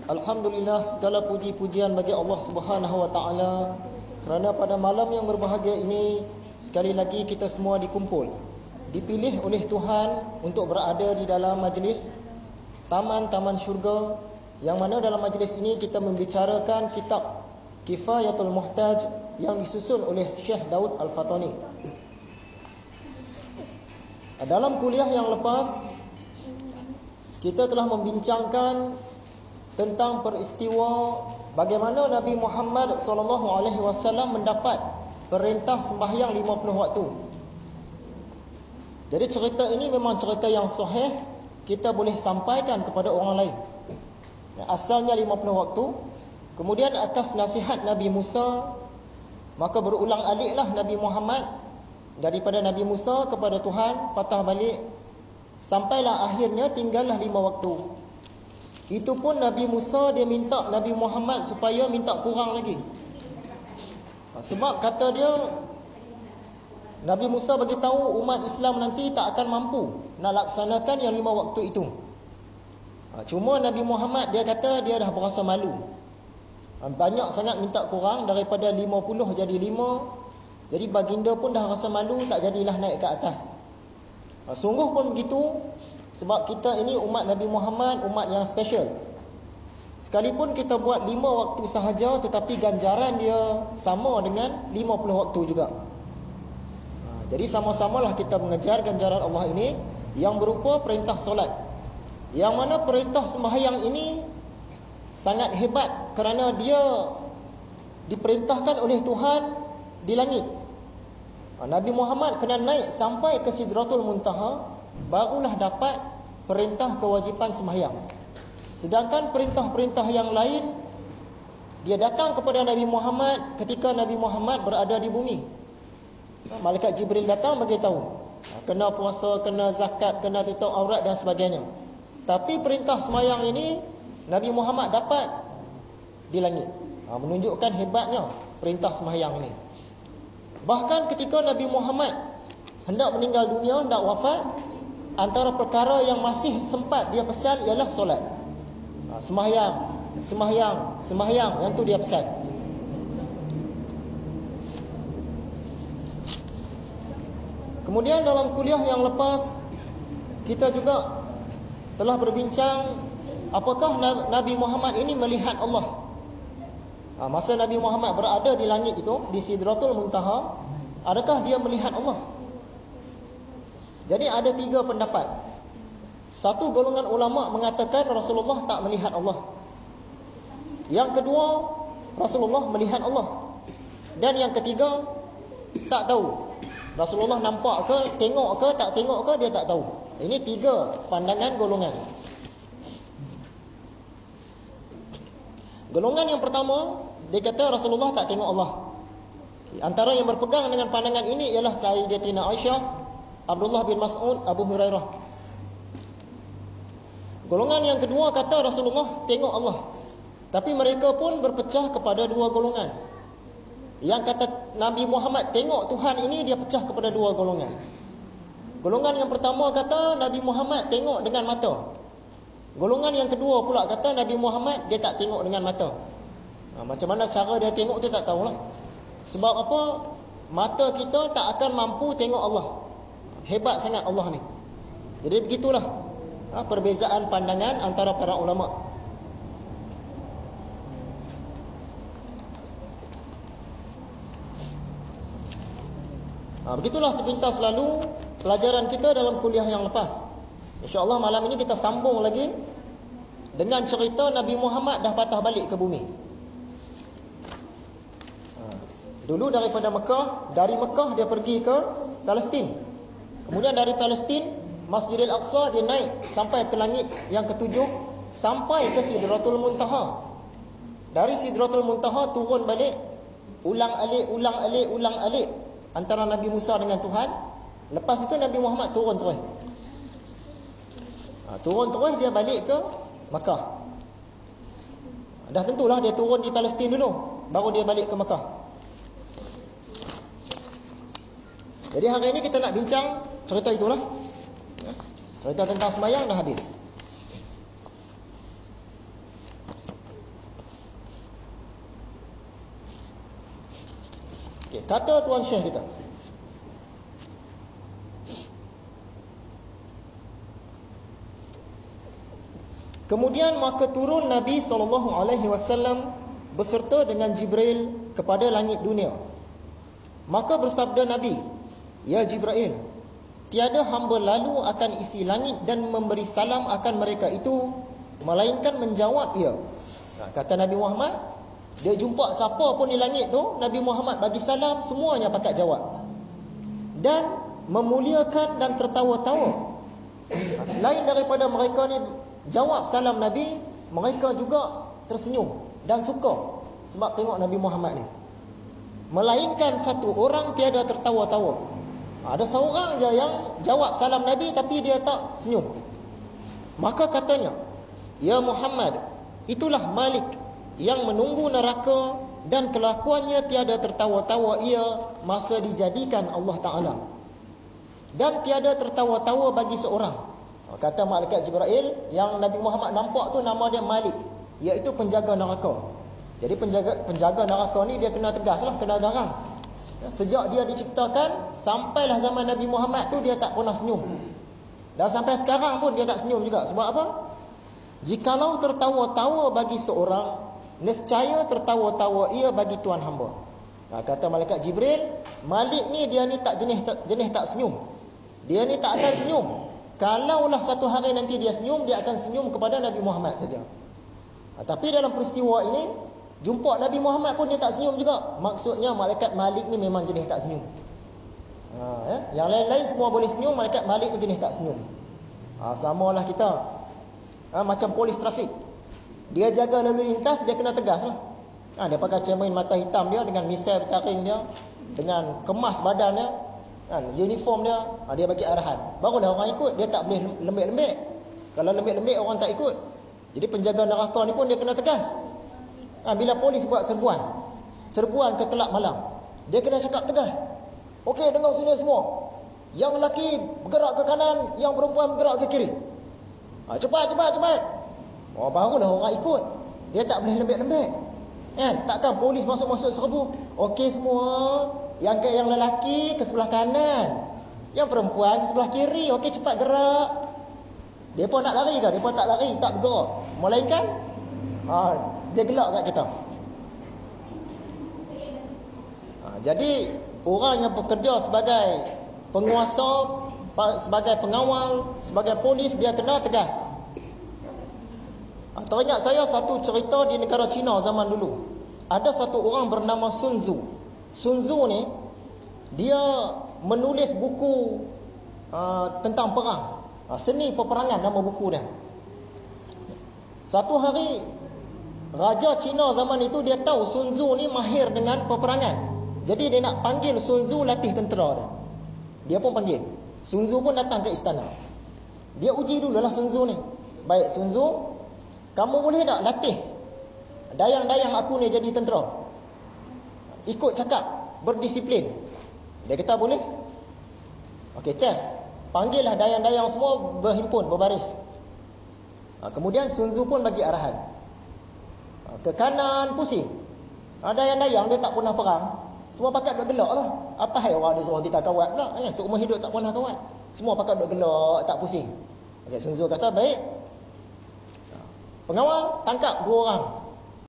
Alhamdulillah, segala puji-pujian bagi Allah Subhanahu wa taala kerana pada malam yang berbahagia ini sekali lagi kita semua dikumpul, dipilih oleh Tuhan untuk berada di dalam majlis taman-taman syurga, yang mana dalam majlis ini kita membicarakan kitab Kifayatul Muhtaj yang disusun oleh Syekh Daud Al-Fatani. Dalam kuliah yang lepas kita telah membincangkan tentang peristiwa bagaimana Nabi Muhammad SAW mendapat perintah sembahyang 50 waktu. Jadi cerita ini memang cerita yang sahih, kita boleh sampaikan kepada orang lain. Asalnya 50 waktu, kemudian atas nasihat Nabi Musa, maka berulang-aliklah Nabi Muhammad daripada Nabi Musa kepada Tuhan, patah balik, sampailah akhirnya tinggallah 5 waktu. Itu pun Nabi Musa dia minta Nabi Muhammad supaya minta kurang lagi. Sebab kata dia, Nabi Musa bagi tahu umat Islam nanti tak akan mampu nak laksanakan yang 5 waktu itu. Cuma Nabi Muhammad dia kata dia dah berasa malu. Banyak sangat minta kurang, daripada 50 jadi 5. Jadi baginda pun dah rasa malu, tak jadilah naik ke atas. Sungguh pun begitu. Sebab kita ini umat Nabi Muhammad, umat yang special. Sekalipun kita buat 5 waktu sahaja, tetapi ganjaran dia sama dengan 50 waktu juga. Jadi sama-samalah kita mengejar ganjaran Allah ini, yang berupa perintah solat. Yang mana perintah sembahyang ini sangat hebat, kerana dia diperintahkan oleh Tuhan di langit. Nabi Muhammad kena naik sampai ke Sidratul Muntaha, barulah dapat perintah kewajipan sembahyang. Sedangkan perintah-perintah yang lain dia datang kepada Nabi Muhammad ketika Nabi Muhammad berada di bumi. Malaikat Jibril datang bagi tahu, kena puasa, kena zakat, kena tutup aurat dan sebagainya. Tapi perintah sembahyang ini Nabi Muhammad dapat di langit. Menunjukkan hebatnya perintah sembahyang ini. Bahkan ketika Nabi Muhammad hendak meninggal dunia, hendak wafat, antara perkara yang masih sempat dia pesan ialah solat. Sembahyang, yang tu dia pesan. Kemudian dalam kuliah yang lepas kita juga telah berbincang apakah Nabi Muhammad ini melihat Allah. Masa Nabi Muhammad berada di langit itu, di Sidratul Muntaha, adakah dia melihat Allah? Jadi ada 3 pendapat. Satu golongan ulama mengatakan Rasulullah tak melihat Allah. Yang kedua, Rasulullah melihat Allah. Dan yang ketiga, tak tahu. Rasulullah nampak ke, tengok ke, tak tengok ke, dia tak tahu. Ini 3 pandangan golongan. Golongan yang pertama, dia kata Rasulullah tak tengok Allah. Antara yang berpegang dengan pandangan ini ialah Sayyidatina Aisyah, Abdullah bin Mas'ud, Abu Hurairah. Golongan yang kedua kata Rasulullah tengok Allah. Tapi mereka pun berpecah kepada 2 golongan. Yang kata Nabi Muhammad tengok Tuhan ini, dia pecah kepada 2 golongan. Golongan yang pertama kata Nabi Muhammad tengok dengan mata. Golongan yang kedua pula kata Nabi Muhammad dia tak tengok dengan mata. Macam mana cara dia tengok tu tak tahulah. Sebab apa? Mata kita tak akan mampu tengok Allah. Hebat sangat Allah ni. Jadi begitulah perbezaan pandangan antara para ulama. Begitulah sepintas lalu pelajaran kita dalam kuliah yang lepas. InsyaAllah malam ini kita sambung lagi dengan cerita Nabi Muhammad dah patah balik ke bumi. Dulu daripada Mekah, dari Mekah dia pergi ke Palestin. Kemudian dari Palestin, Masjidil Aqsa dia naik sampai ke langit yang ke-7, sampai ke Sidratul Muntaha. Dari Sidratul Muntaha turun balik, ulang-alik antara Nabi Musa dengan Tuhan. Lepas itu Nabi Muhammad turun terus. Turun terus dia balik ke Mekah. Dah tentulah dia turun di Palestin dulu, baru dia balik ke Mekah. Jadi hari ini kita nak bincang cerita itulah. Cerita tentang sembahyang dah habis. kata Tuan Syekh kita. Kemudian maka turun Nabi SAW beserta dengan Jibril kepada langit dunia. Maka bersabda Nabi, "Ya Jibril, tiada hamba lalu akan isi langit dan memberi salam akan mereka itu, melainkan menjawab ia." Kata Nabi Muhammad, dia jumpa siapa pun di langit tu, Nabi Muhammad bagi salam, semuanya pakat jawab. Dan memuliakan dan tertawa-tawa. Selain daripada mereka ni jawab salam Nabi, mereka juga tersenyum dan suka sebab tengok Nabi Muhammad ni. Melainkan satu orang tiada tertawa-tawa. Ada seorang je yang jawab salam Nabi tapi dia tak senyum. Maka katanya, "Ya Muhammad, itulah Malik yang menunggu neraka dan kelakuannya tiada tertawa-tawa ia masa dijadikan Allah Ta'ala. Dan tiada tertawa-tawa bagi seorang." Kata malaikat Jibril, yang Nabi Muhammad nampak tu nama dia Malik, iaitu penjaga neraka. Jadi penjaga neraka ni dia kena tegas lah, kena garang. Sejak dia diciptakan sampailah zaman Nabi Muhammad tu dia tak pernah senyum. Dan sampai sekarang pun dia tak senyum juga. Sebab apa? Jikalau tertawa-tawa bagi seorang, nescaya tertawa-tawa ia bagi Tuhan hamba. Kata malaikat Jibril, Malik ni dia ni tak jenis tak senyum. Dia ni tak akan senyum. Kalaulah satu hari nanti dia senyum, dia akan senyum kepada Nabi Muhammad saja. Tapi dalam peristiwa ini, jumpa Nabi Muhammad pun dia tak senyum juga. Maksudnya malaikat Malik ni memang jenis tak senyum. Yang lain-lain semua boleh senyum, malaikat Malik ni jenis tak senyum. Samalah kita. Macam polis trafik. Dia jaga lalu lintas, dia kena tegas lah. Dia pakai cermin mata hitam dia dengan misai bertaring dia, dengan kemas badan dia, uniform dia, dia bagi arahan. Barulah orang ikut. Dia tak boleh lembik-lembik. Kalau lembik-lembik orang tak ikut. Jadi penjaga neraka ni pun dia kena tegas. Bila polis buat serbuan ke kelab malam, dia kena cakap tegas. "Okey, dengar sini semua. Yang lelaki bergerak ke kanan, yang perempuan bergerak ke kiri. Cepat. Barulah orang ikut. Dia tak boleh lembik-lembik. Takkan polis masuk-masuk serbu. "Okey semua, yang lelaki ke sebelah kanan, yang perempuan ke sebelah kiri. Okey, cepat gerak." Dia pun nak lari ke? Dia pun tak lari, tak bergerak. Melainkan dia gelak kat kita. Jadi orang yang bekerja sebagai penguasa, sebagai pengawal, sebagai polis, dia kena tegas. Teringat saya satu cerita di negara China zaman dulu. Ada satu orang bernama Sun Tzu. Sun Tzu ni dia menulis buku tentang perang, seni peperangan, nama buku dia. Satu hari Raja Cina zaman itu dia tahu Sun Tzu ni mahir dengan peperangan. Jadi dia nak panggil Sun Tzu latih tentera dia. Dia pun panggil. Sun Tzu pun datang ke istana. Dia uji dululah Sun Tzu ni. "Baik Sun Tzu, kamu boleh tak latih dayang-dayang aku ni jadi tentera? Ikut cakap, berdisiplin." Dia kata boleh. Okey, test. Panggillah dayang-dayang semua berhimpun, berbaris. Kemudian Sun Tzu pun bagi arahan. Ke kanan pusing. Dayang-dayang dia tak pernah perang, semua pakat duk gelak lah. Apa hai orang dia suruh kita kawat pula, seumur hidup tak pernah kawat. Semua pakat duk gelak, tak pusing. Okey, Sun Tzu kata, "Baik. Pengawal, tangkap 2 orang.